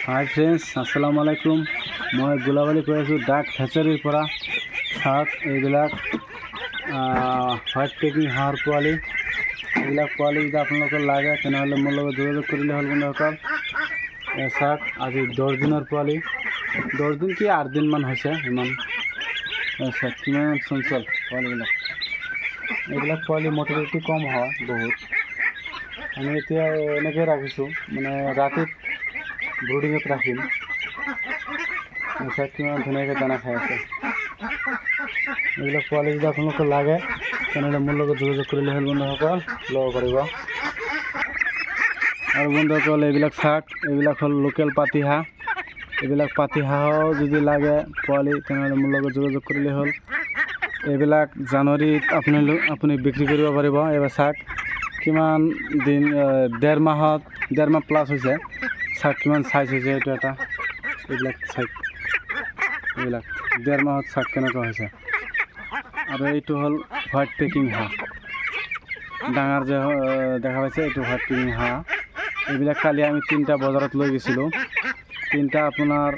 হাই friends, আসসালামু আলাইকুম। মই গোলাবালী কৈ আছোঁ ডাক হেচাৰীৰ পৰা। চাওক, এইবিলাক হোৱাইট পেকিং হাঁহৰ পোৱালি। এইবিলাক পোৱালি যদি আপোনালোকৰ লাগে তেনেহ'লে মোৰ লগত যোগাযোগ কৰিলে হ'ল বন্ধুসকল। চাওক, আজি 10 দিনৰ পোৱালি, 10 দিন কি 8 দিনমান হৈছে ইমান। চাওক কিমান চঞ্চল পোৱালিবিলাক। এইবিলাক পোৱালি মৰ্টেলিটি কম হয় বহুত। আমি এতিয়া এনেকৈ ৰাখিছোঁ, মানে ৰাতিত ব্ৰুডিঙত ৰাখিম। চাওক কিমান ধুনীয়াকৈ দানা খাই আছে। এইবিলাক পোৱালি যদি আপোনালোকৰ লাগে তেনেহ'লে মোৰ লগত যোগাযোগ কৰিলে হ'ল বন্ধুসকল, ল'ব পাৰিব। আৰু বন্ধুসকল এইবিলাক চাওক, এইবিলাক হ'ল লোকেল পাতিহাঁহ। এইবিলাক পাতিহাঁহো যদি লাগে পোৱালি তেনেহ'লে মোৰ লগত যোগাযোগ কৰিলে হ'ল। এইবিলাক জানুৱাৰীত আপুনি বিক্ৰী কৰিব পাৰিব। এইবাৰ চাওক কিমান দিন, 1.5 মাহ প্লাছ হৈছে। চাওক কিমান চাইজ হৈছে এইটো এটা। এইবিলাক চাওক, এইবিলাক 1.5 মাহত চাওক কেনেকুৱা হৈছে। আৰু এইটো হ'ল হোৱাইট পেকিং হাঁহ, ডাঙৰ যে দেখা পাইছে, এইটো হোৱাইট পেকিং হাঁহ। এইবিলাক কালি আমি 3টা বজাৰত লৈ গৈছিলোঁ। 3টা আপোনাৰ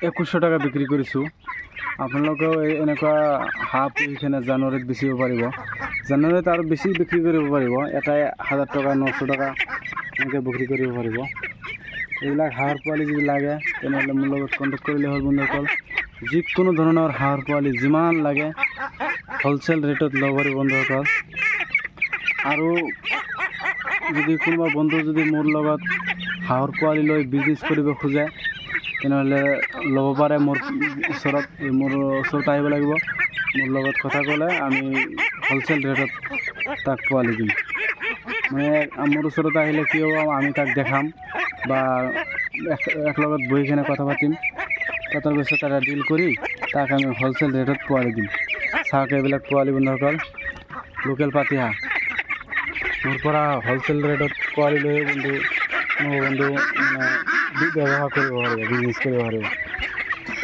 2100 টকা বিক্ৰী কৰিছোঁ। আপোনালোকেও এনেকুৱা হাঁহ পুহি কিনে জানুৱাৰীত বেচিব পাৰিব। জানুৱাৰীত আৰু বেছি বিক্ৰী কৰিব পাৰিব। এটাই 1000 টকা 900 টকা এনেকৈ বিক্ৰী কৰিব পাৰিব। এইবিলাক হাঁহৰ পোৱালি যদি লাগে তেনেহ'লে মোৰ লগত কণ্টেক্ট কৰিলে হ'ল বন্ধুসকল। যিকোনো ধৰণৰ হাঁহৰ পোৱালি যিমান লাগে হ'লচেল ৰেটত ল'ব পাৰিব বন্ধুসকল। আৰু যদি কোনোবা বন্ধু যদি মোৰ লগত হাঁহৰ পোৱালি লৈ বিজনেছ কৰিব খোজে তেনেহ'লে ল'ব পাৰে। মোৰ ওচৰত আহিব লাগিব। মোৰ লগত কথা ক'লে আমি হ'লচেল ৰেটত তাক পোৱালি দিম। মানে মোৰ ওচৰত আহিলে কি হ'ব, আমি তাক দেখাম বা একলগত বহি কিনে কথা পাতিম। পতাৰ পিছত এটা ডিল কৰি তাক আমি হ'লচেল ৰেটত পোৱালি দিম। চাওক এইবিলাক পোৱালি বন্ধুসকল, লোকেল পাতিহাঁহ। মোৰ পৰা হ'লচেল ৰেটত পোৱালি লৈ মোৰ বন্ধু মানে ব্যৱহাৰ কৰিব পাৰিব, বিজনেছ কৰিব পাৰিব।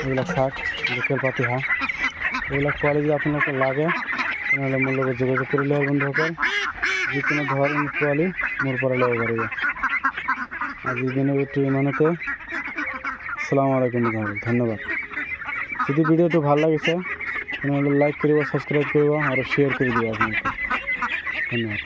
এইবিলাক চাওক লোকেল পাতিহাঁহ। এইবিলাক পোৱালি যদি আপোনালোকে লাগে তেনেহ'লে মোৰ লগত যোগাযোগ কৰিলে হ'ল বন্ধুসকল। যিকোনো ধৰণৰ পোৱালি মোৰ পৰা ল'ব পাৰিব। আজিৰ দিনৰ এইটো ইমানতে। আসসালামু আলাইকুম বন্ধুসকল, ধন্যবাদ। যদি ভিডিঅ'টো ভাল লাগিছে তেনেহ'লে লাইক কৰিব, ছাবস্ক্ৰাইব কৰিব আৰু শ্বেয়াৰ কৰি দিব আপোনালোকে। ধন্যবাদ।